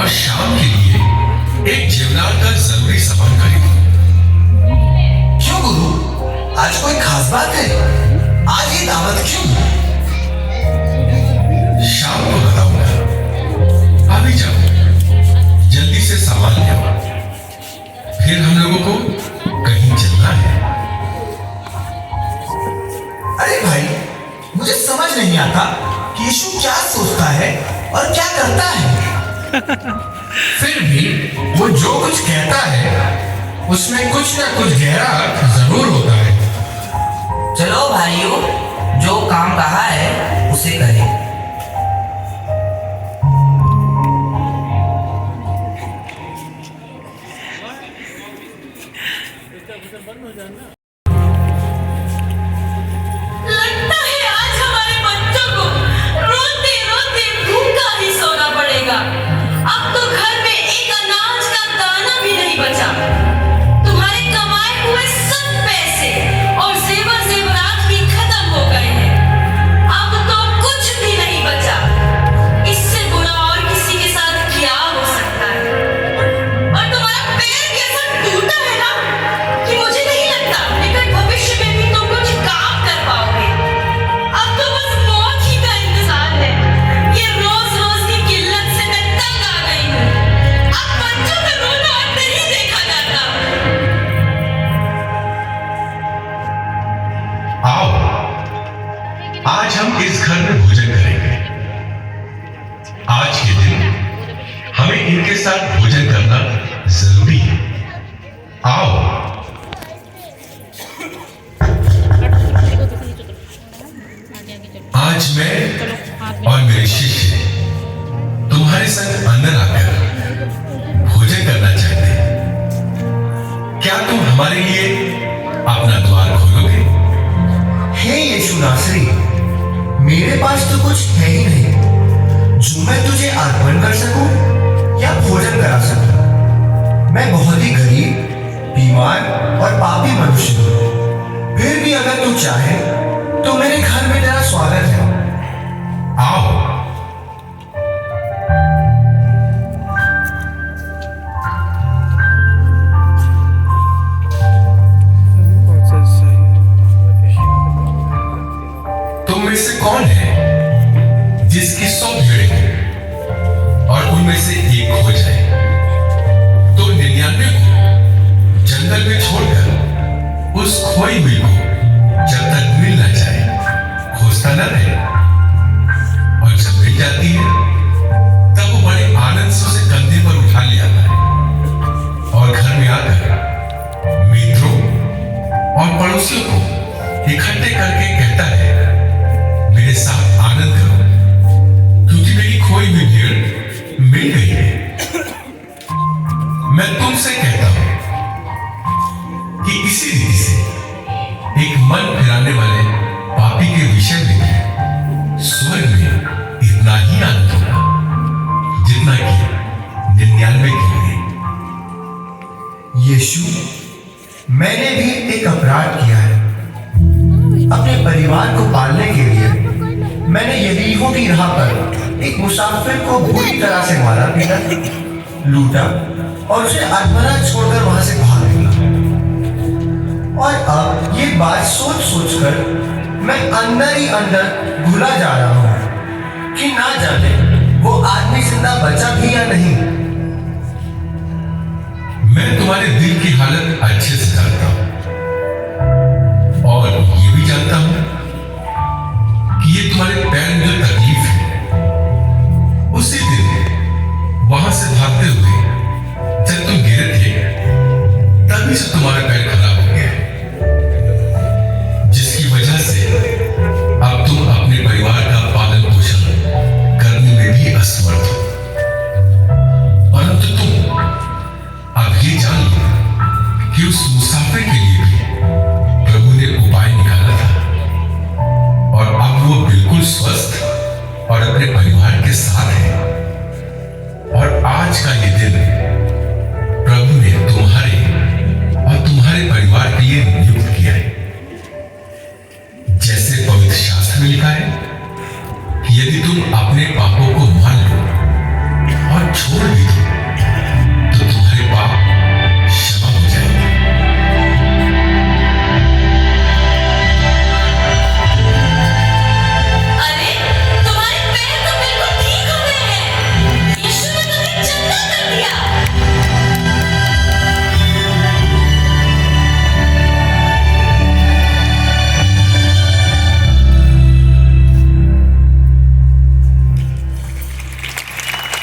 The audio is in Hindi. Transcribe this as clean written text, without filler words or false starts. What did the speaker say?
और शाम के लिए एक जेवनार का जरूरी सामान खरीदो। क्यों गुरु, आज कोई खास बात है? आज ये दावत क्यों? शाम को बताऊंगा, अभी जाओ, जल्दी से सामान ले आओ, फिर हम लोगों को कहीं चलना है। अरे भाई, मुझे समझ नहीं आता कि यीशु क्या सोचता है और क्या करता है। फिर भी वो जो कुछ कहता है उसमें कुछ ना कुछ गहरा अर्थ जरूर होता है। चलो भाइयों, जो काम कहा है उसे करें। लगता है आज हमारे बच्चों को रोते रोते भूखा ही सोना पड़ेगा। अब तो घर में एक अनाज का दाना भी नहीं बचा। तुम्हारे कमाए हुए सब पैसे और जेवर जेवरात भी खत्म हो गए हैं। अब तो कुछ भी नहीं बचा। इससे बुरा और किसी के साथ क्या हो सकता है? और तुम्हारा पैर कैसा टूटा है ना कि मुझे नहीं लगता निकट भविष्य में भी तुम कुछ काम कर पाओगे। अब तो बस मौत ही का इंतजार है। ये रोज रोज की किल्लत से मैं तंग आ गई हूँ। अब बच्चों का रोना अब नहीं देखा जाता। आओ, आज हम इस घर में भोजन करेंगे। आज के दिन हमें इनके साथ भोजन करना जरूरी है। आओ। आज मैं और मेरे शिष्य तुम्हारे संग अंदर आकर भोजन करना चाहते हैं। क्या तुम हमारे लिए अपना द्वार खोलोगे? हे यीशु नासरी, मेरे पास तो कुछ है ही नहीं जो मैं तुझे अर्पण कर सकूं या भोजन करा सकूं। मैं बहुत ही गरीब, बीमार और पापी मनुष्य हूं। फिर भी अगर तू चाहे तो मेरे घर में तेरा स्वागत है। आओ। तुम में से कौन है जिसकी 100 भेड़ें हैं और उनमें से एक खो जाए तो 99 को जंगल में छोड़कर उस खोई हुई को जब तक मिल ना जाए खोजता न रहे। और जब मिल जाती है तब वो बड़े आनंद से उसे कंधे पर उठा ले आता है और घर में आकर मित्रों और पड़ोसियों को इकट्ठे करके कहता है, मेरे साथ आनंद करो क्योंकि मेरी खोई हुई भेड़ मिल गई है। मैं तुमसे कहता हूं कि इसी रीति से एक मन फिराने वाले पापी के विषय में भी स्वर्ग में इतना ही आनंद होगा जितना कि 99 के लिए। यीशु, मैंने भी एक अपराध किया है। अपने परिवार को पालने के लिए मैंने यरीहो की राह पर एक मुसाफिर को बुरी तरह से मारा, पीटा, लूटा और उसे अधमरा छोड़कर वहां से भाग निकला। और अब ये बात सोच सोचकर मैं अंदर ही अंदर भुला जा रहा हूं कि ना जाने वो आदमी जिंदा बचा भी या नहीं। मैं तुम्हारे दिल की हालत अच्छे से जानता हूं और ये भी जानता हूं कि ये तुम्हारे पैर में जो तकलीफ है उसी दिन वहां से भागते हुए जब तुम गिरे थे तभी से तुम्हारा पैर खराब हो गया, जिसकी वजह से अब तुम अपने परिवार का पालन पोषण करने में भी असमर्थ हो। परंतु तुम अब ये जान लो कि उस मुसाफिर के लिए भी प्रभु ने उपाय निकाला था और अब वो बिल्कुल स्वस्थ और अपने परिवार के साथ है। और आज का ये दिन प्रभु ने तुम्हारे और तुम्हारे परिवार के लिए नियुक्त किया है।